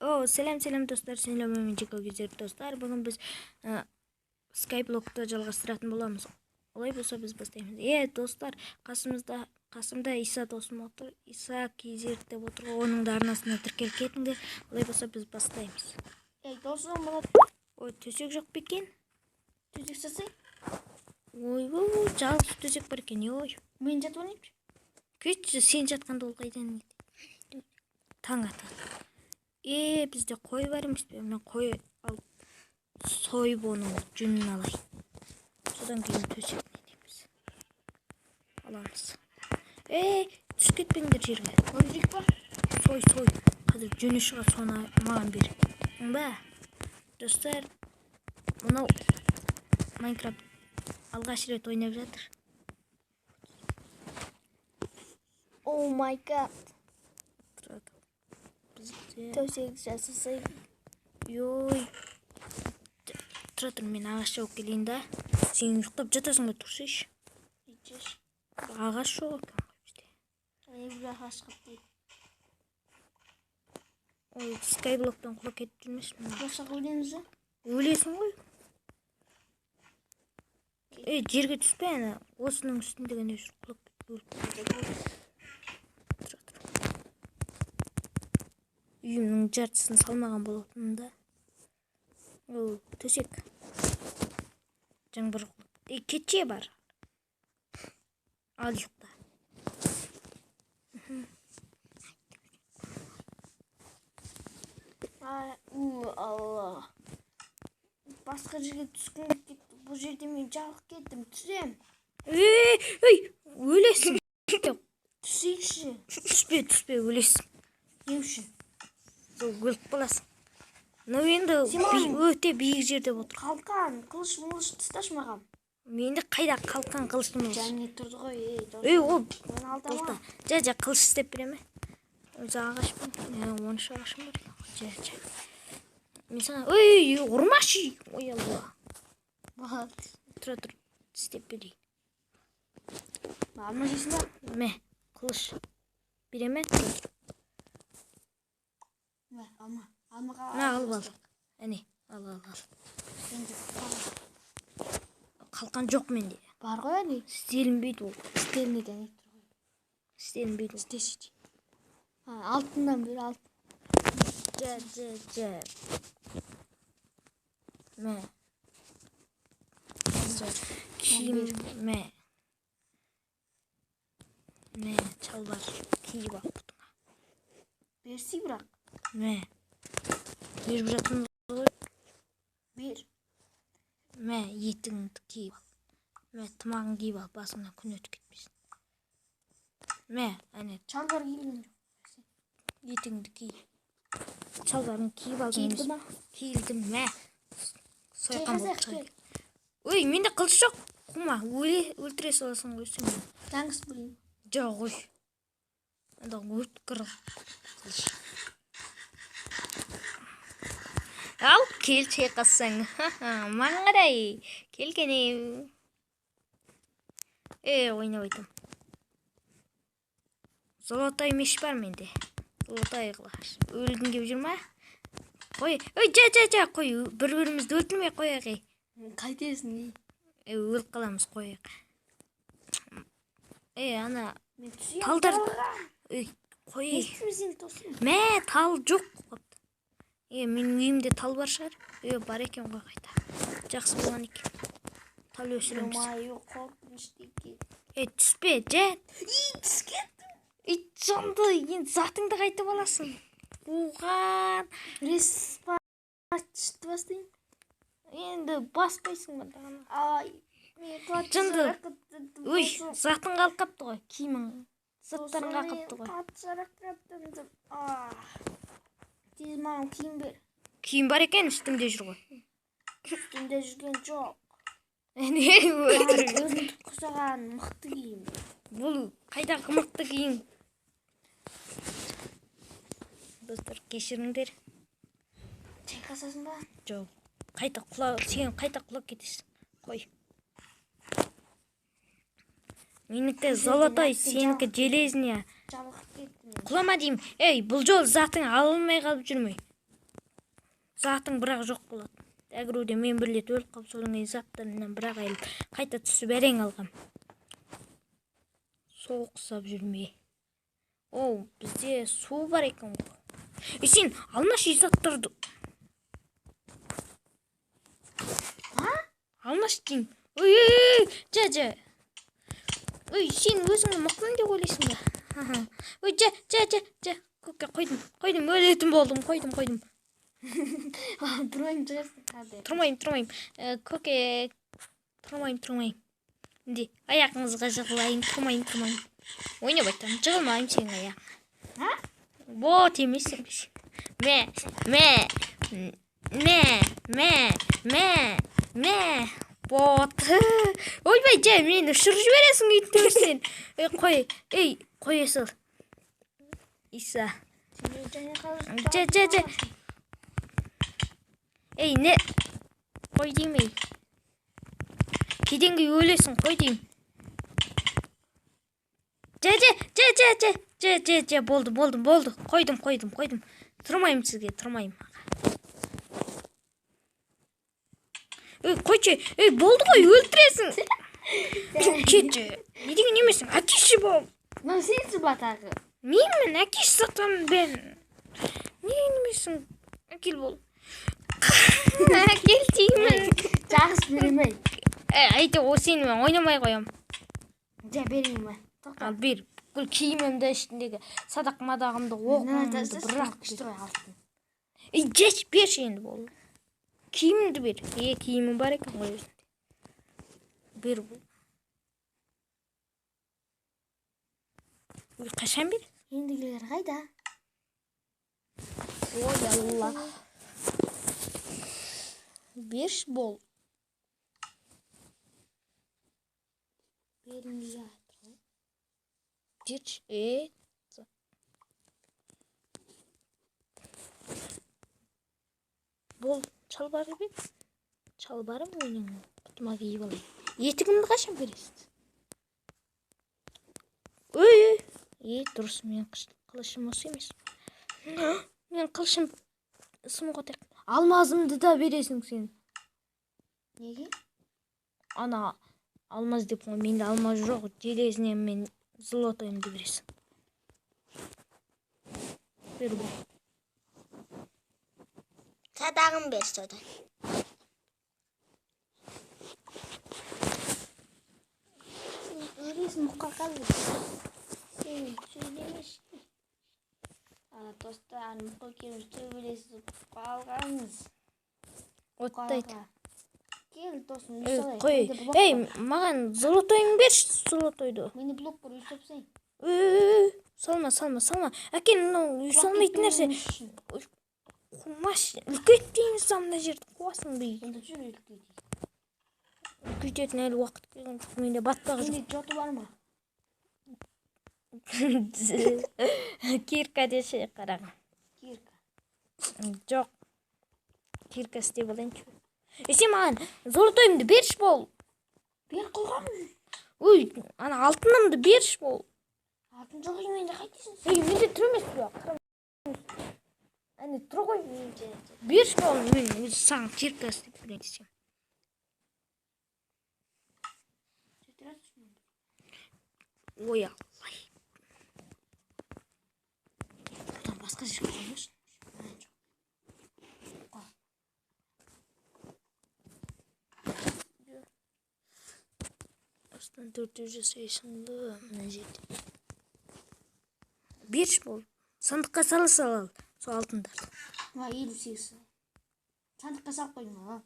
Selam dostlar, selamünaleyküm güzel dostlar. Bugün biz Skyblock'ta жалғастыратын боламыз. Олай болса biz бастаймыз. Достlar, қасымда Иса досым отыр. Иса кейзерт деп отыр. Оның да арнасына тіркеліп кетіңдер. Олай болса biz бастаймыз. Досым болады. Ой, төсек жоқ па екен? Төсек жасай. Ой, жалғыз төсек бар екен. Ой. Мен жатып алайыншы. Кетші, сен жатқанда ол қайдан еді? Таң ата. Бізде қой бар емес пе? Мен қой алып сойып оның жүнін алайын. Содан кейін төсек не дейміз. Аламыз. Түсіп кетпеңдер жерге. Көбірек бар. Сой. Қазір жүні шыға, соны маған бер. Ба, достар, мынау Майнкрафт алғаш рет ойнап жатыр. О май гад. Төсек жасасай. Йой. Тұра, мен ағаш жауып келейін да. Сен ұйықтап жатасың ба, тұрсайшы. Ағаш жоқ екен бізде. Бір ағаш қаппайды. Ой, Skyblock'тан құлап кетіп жүрмесін. Босақ өлеміз ба? Өлесің ғой. Жерге түспе, ана осының үстіндегіне жүр, құлап өліп. Үйімнің жартысын салмаған болатын да. Ол төсек. Жаңбыр құлып. Кетше бар. Ал ұйықта. Алла. Басқа жерге түскім кетті. Бұл жерде мен жалық кеттім. Түсем. Өлесің. Түсейікші. Түспе, өлесің. Не үшін? Өліп боласың. Но енді өте биік жерде отыр. Қалқан, қылыш мұлыш тұсташы маған. Менде қайда қалқан қылыш мұлыш? Және тұрды ғой, ол мен алдама. Жа, қылыш істеп бере ме? Өзі ағаш пен, 13 ағашым бар. Жа. Мен сана, ұрмашы. Ой, Алла. Тұра, істеп берейін. Алма жесін ба? Мә, қылыш. Бере ме? Алма. Алмаға ал. Әне, ал. Қалқан жоқ менде. Бар ғой әне? Істелінбейді ол. Істелінбейді. Істелінбейді. Істеші. Алтындан бер алтын. Жа. Мә. Киім, мә, чалбар киіп ақ бұтыңа. Берсей бірақ. Мә, беріп жатырмыз ғой. Бер. Мә, етіңді киіп ал. Мә, тымағын киіп ал, басыңнан күн өтіп кетпесін. Мә, әне. Чалбар киілген жоқ. Етіңді киіп. Чалбарын киіп алдың. Киілді ма? Киілді, мә. Сойқан болып шығай. Ой, менде қылыш жоқ. Құма, өлтіре саласың ғой сен. Таңғыс білейін. Жоқ, ой. Анда өткір қылыш. Ал, кел шайқасаң. Маған қарай. Келгенем. Ойнап айтам. Золотой меш бар менде. Золотой қылыш. Өлгін кеп жүр ма? Қой, жа, қой. Бір-бірімізді өлтірмей қояқ. Қайтесің? Өліп қаламыз, қояқ. Ана талдар. Қой. Естімізен тосын. Мә, тал жоқ. Менің үйімде тал бар шығар. Бар екен ғой қайта. Жақсы болған екен. Тал өсіреміз. Қорқынышты екен. Түспе, жа. Түскеттім. Сонды, енді затыңды қайтып аласың. Бұған. Респачты бастайын. Енді баспайсың ба дағына. Ай. Жынды. Ой, затың қалып қапты ғой. Киімің. Заттарын қақыпты ғой. Қатты жарақ қаптым. Тез маған киім бер. Киім бар екен, үстіңде жүр ғой. Үстімде жүрген жоқ. Не өлтіріп. Өзімді құсаған мықты киім. Бұл қайдағы мықты киім. Достар, кешіріңдер. Шайқасасың ба? Жоқ. Сен қайта құлап кетесің. Қой. Менікі золотой, сенікі железіне. Жабығып кеттім. Құлама деймін. Бұл жол затың алынмай қалып жүрмей. затың бірақ жоқ болады. Әгіруде мен бір рет өліп қалып содан кейін заттарымнан бірақ айылып қайта түсіп әрең алғам. Соғысап жүрмей. Оу, бізде су бар екен ғой. Сен алмашы заттарды. Алмаш деймін. Ой, жа. Ой, сен өзіңді мықтымын деп ойлайсың ба? Ой, жа. Көкке қойдым, өлетін болдым, қойдым. Тұрмайым шығарсың қарды. Тұрмайым. Көке, тұрмайым. Де, аяқыңызға жығылайын, тұрмайым. Ойнап айтам, жығылмайым сенің аяқың. Вот емессің. Мә. Вот. Ойбай, жа, мені ұшырып жібересің үйттірсен. Қой есіл. Иса. Жа. Не? Қой деймей. Кеденге өлесің, қой дейм. Жа. Болды. Қойдым. Тұрмайым сізге, тұрмайым. Қойчы, болды ғой, өлтіресің. Кетші. Не деген емесің, әкеші бол. Мен сенсіз батағы. Мен әкеш сатамын бәрін. Не емесің, әкел бол. Әкел деймін. Жақсы беремей. Айты, о сенімен ойнамай қоям. Жа берейін мен. Ал бер, бұл киімімді ішіндегі садақ-мадағымды оқымды бірақ күшті ғой алтын. Жеш, берші енді бол. Киімімді бер. Киімім бар екен ғой өзінде. Бер бұл. Қашан бер? Ендігілер қайда? Ой, Алла. Берш бол. Берінгі жатыр. Берш. Бол. Шалбары бер. Шалбарым менің құтыма киіп алайын. Етігімді қашан бересіз? Дұрыс, мен қылышым осы емес. Мен қылышым сымға тек. Алмазымды да бересің сен. Неге? Ана алмаз деп қой, менде алмаз жоқ. Железінен мен золотойымды бересің. Бер бұл. Садағын бер содан. Өресін мұққа қалды. Сен сөйлемешін. Достар, мұққа келіп сөйлесіп қалғаныз. Оттайды. Кел, досым, Қой, маған золотойың берші, золотойды. Мені блок бір үй сопсайын. Салма. Әкел, үй салмайтын нәрсе. Қумаш, үлкейт дейін самда жерді қуасың бей. Онда жүр үлкейді. Үлкейтетін әлі уақыт келген жоқ, менде баттағы жоқ. Менде жоты бар ма? Кирка десе қарағын. Кирка. Жоқ. Кирка істеп алайыншы. Сен маған золотойымды берші бол. Бер қойғам. Ой, ана алтынымды берші бол. Алтын жоқ менде қайтесің? Менде тұр емес бе? Әне тұр ғой. Берші бол, мен өзі саған кирка істеп берейін. Ой, Аллай. Бұдан басқа жер қоймасын. Астан 400 жасайсың да, мына жерде. Берші бол. Сандыққа сала ал, сол алтындарды. 58. Сандыққа салып қойдың ала.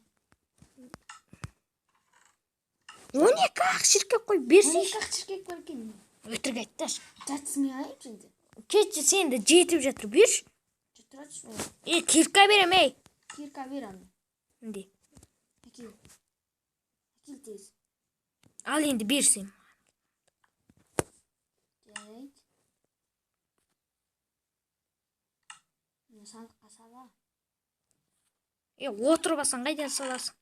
12 ақ шіркеп қой, берсей. 12 ақ шіркеп көрген. Өтірік айтты. Жартысын мен алайын сенде. Кетші сенді жетіп жатыр, берші. Жатыратшы. Кирка берем, ей. Кирка бер аны. Нде? Әкел тез. Ал енді берсем. Жарайды. Мен сандыққа сала. Отырып алсаң қайдан саласың?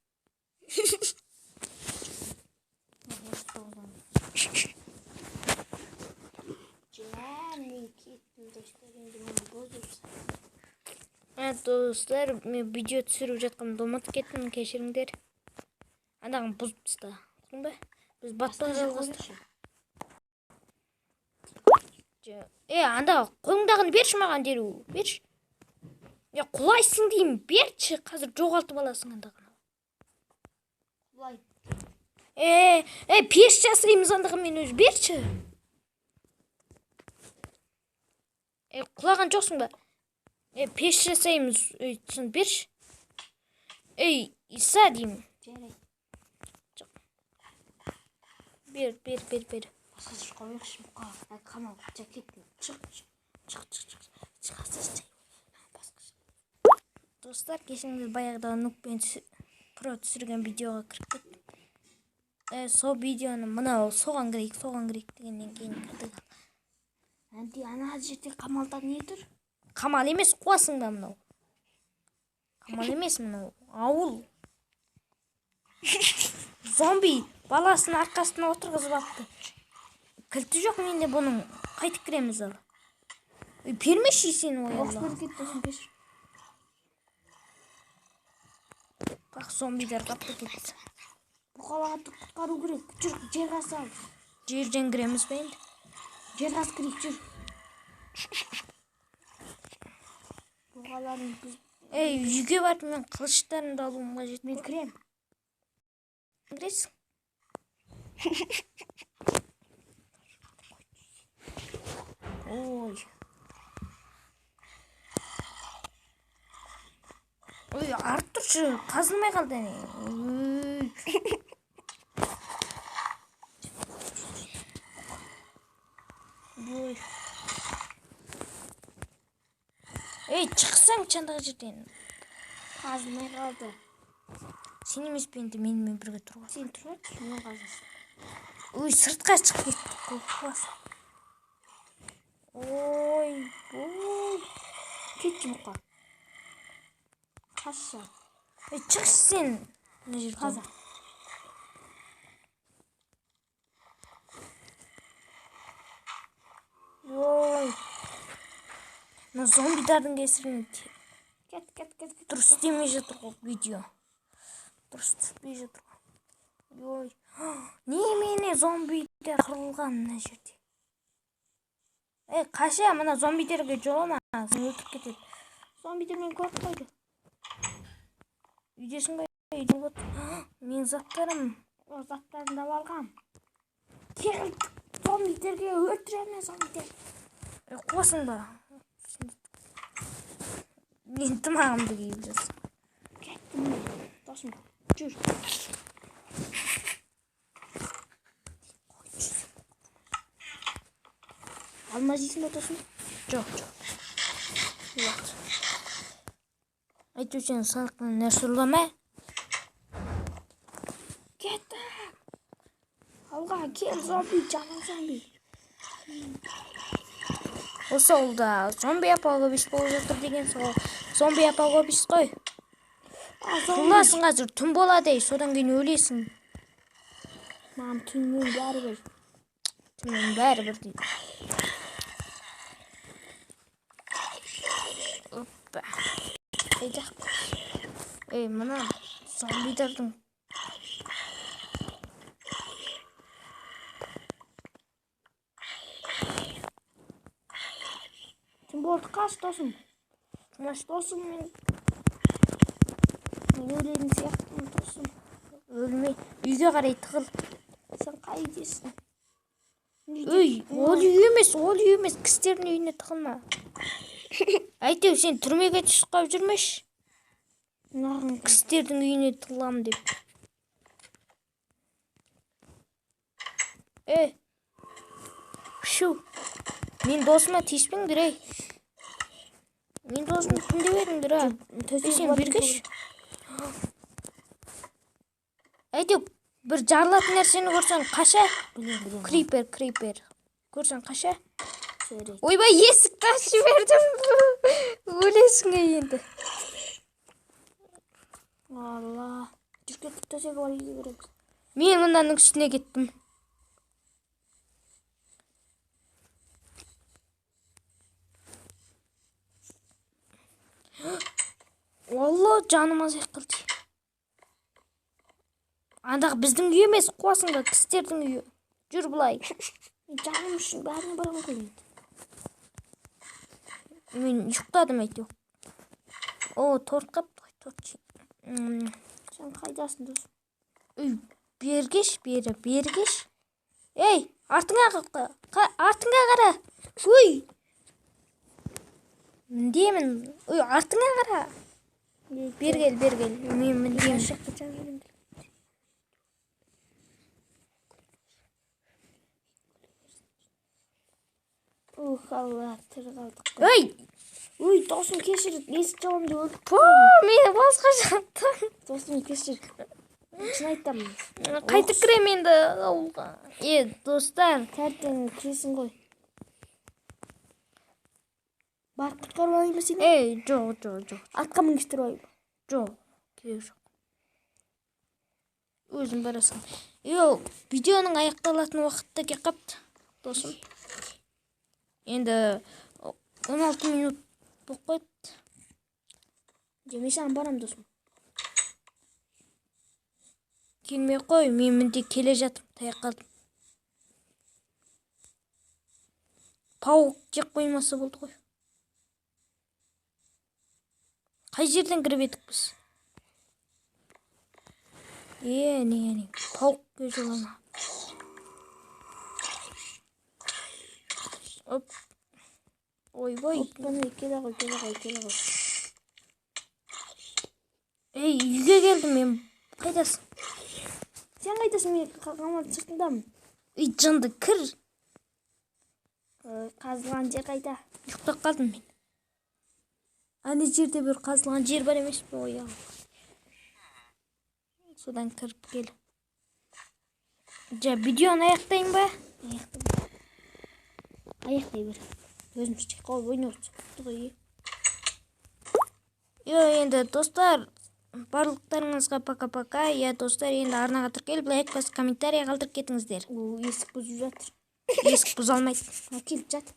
Мен кеттім достар, енді мен бозып Достар, мен видео түсіріп жатқанымды ұмытып кеттім, кешіріңдер. Анаған бұзып тастады. Ба? Біз батпақ жалғастық. Анда қолыңдағыны берші маған дереу. Берші. Құлайсың деймін. Берші, қазір жоғалтып аласың андағыны. Құлай. Пеш жасаймыз андағымен өзі. Берші. Құлаған жоқсың ба? Пеш жасаймыз. Берші. Иса деймін. Бер. Басқа жүр қоймақшы мұқа. Қамал, жакеттің. Шық. Достар, кешіңіз баяғыда нукпен про түсірген видеоға кіріп кеттім. Сол видеоны мынау соған керек дегеннен кейін кірдік. Ана жерде қамалда не тұр? Қамал емес, қуасың да мынау. Қамал емес мынау. Ауыл. Зомби баласын арқасына отырғызып алыпты. Кілті жоқ менде бұның. Қайтып кіреміз ал. Бермеші сен ой Алла. Оқып кетті пеш. Бақ зомбидар қапты кетті. Бұқаларды құтқару керек. Жүр, жерға сал. Жерден кіреміз бе енді? Жерға кірейік, жүр. Бұқаларын біз... Үйге барып мен қылыштарымды алуым қажет. Мен кірем. Кіресің? Ой, Артуршы, қазылмай қалды. Шықсаң чандағы жерден. Қазылмай қалды. Сен емес пе енді менімен бірге тұрған. Сен тұрат, мен қазылсын. Сыртқа шығып кеттік. Кетші мұқа. Қаша. Шықшы сен. Қаза. Зомбидардың кесірінен Кет. дұрыс істемей жатыр ғой видео. Дұрыс түспей жатыр ғой. Немене зомбидер қырылған мына жерде. Қаша, мына зомбидерге жолама, сен өлтіріп кетеді. Зомбидер мен көріп қойды. Үйдесің бе? Үйде от. Мен заттарым. Заттарымды алғам. Кел, зомбидерге өлтіреме зомбидер. Қуасың ба? Мен тымағымды киіп жасым. Кеттім мен, досым, жүр. Алмаз дейсің ба досым? Жоқ. Айту сен салқын нәрсе ұрлама. Кетті. Алға, кел зомби, жаңа зомби. Осы олда зомби апокалипс болып жатыр деген сол. Зомби апокалипс қой. Құласың қазір, түн болады, содан кейін өлесің. Мам, түннің бәрібір. Түннің бәрібір дейді. Оппа. Қайдақ. Мына зомбидардың. Түн болды, қаш досым. Досым мен өлетін сияқтымын досым. Өлмей, үйге қарай тығыл. Сен қайдесің? Ол үй емес, кістердің үйіне тығылма. Әйтеу сен түрмеге түсіп қалып жүрмеш. Кістердің үйіне тығылам деп. Шу. Мен досыма тиіспеңдір, Мен досым күнде беріңдір, Сен бергеш. Әйтеу, бір жарылатын нәрсені көрсең, қаша? Крипер. Көрсең, қаша? Ойбай, есікті ашып жібердім. Өлесің енді. Алла. Жүргетіп төсегі бар үйге береміз. Мен мынаның үстіне кеттім. Алла, жаным азайып қалды. Андағы біздің үй емес, қуасың ба, кістердің үйі. Жүр былай. Жаным үшін бәріне барам ғой. Мен ұйықтадым әйтеуір. О, торт қапты ғой, торт. Сен қайдасың досым? Үй, бергеш. Ей, артыңа қара. Ой. Міндемін. Ой, артыңа қара. Бергел. Мен міндемін. Алла, тірі қалдық. Ой, Досым кешір, есік жауымды өліп. Мені басқа жаттым. Досым кешір. Шын айтамын. Қайтып кірем енді ауылға. Достар. Тәртен кіресің ғой. Барып құтқарып алайын ба сені? Жоқ. Атқа мінгістіріп алайын ба? Жоқ, керек жоқ. Өзім барасың. Видеоның аяқталатын уақытта кеп қапты, досым. Енді 16 минут болып қойды. Мен саған барам, досым. Келмей қой, мен мінде келе жатырмын, таяқ қалдым. Пауық жеп қоймаса болды ғой. Қай жерден кіріп едік біз? Не, пауық көжелама. Оп. Ой. Оппаны, келе ғой. Ей, үйге келдім мен. Қайдасың? Сен қайдасың, мен қамардың сыртындамын. Үй, жынды, кір. Қазылған жер қайда? Ұйықтап қалдым мен. Ане жерде бір қазылған жер бар емес пе? Ой, содан кіріп кел. Видеоны аяқтайын ба? Аяқтай бер. Өзім істей қол ойнауыз. Енді достар, барлықтарыңызға пока-пока. Достар, енді арнаға тіркеліп, лайк басып, комментарий қалдырып кетіңіздер. Есік бұзып жатыр. Есік бұзалмайды. Келіп жат.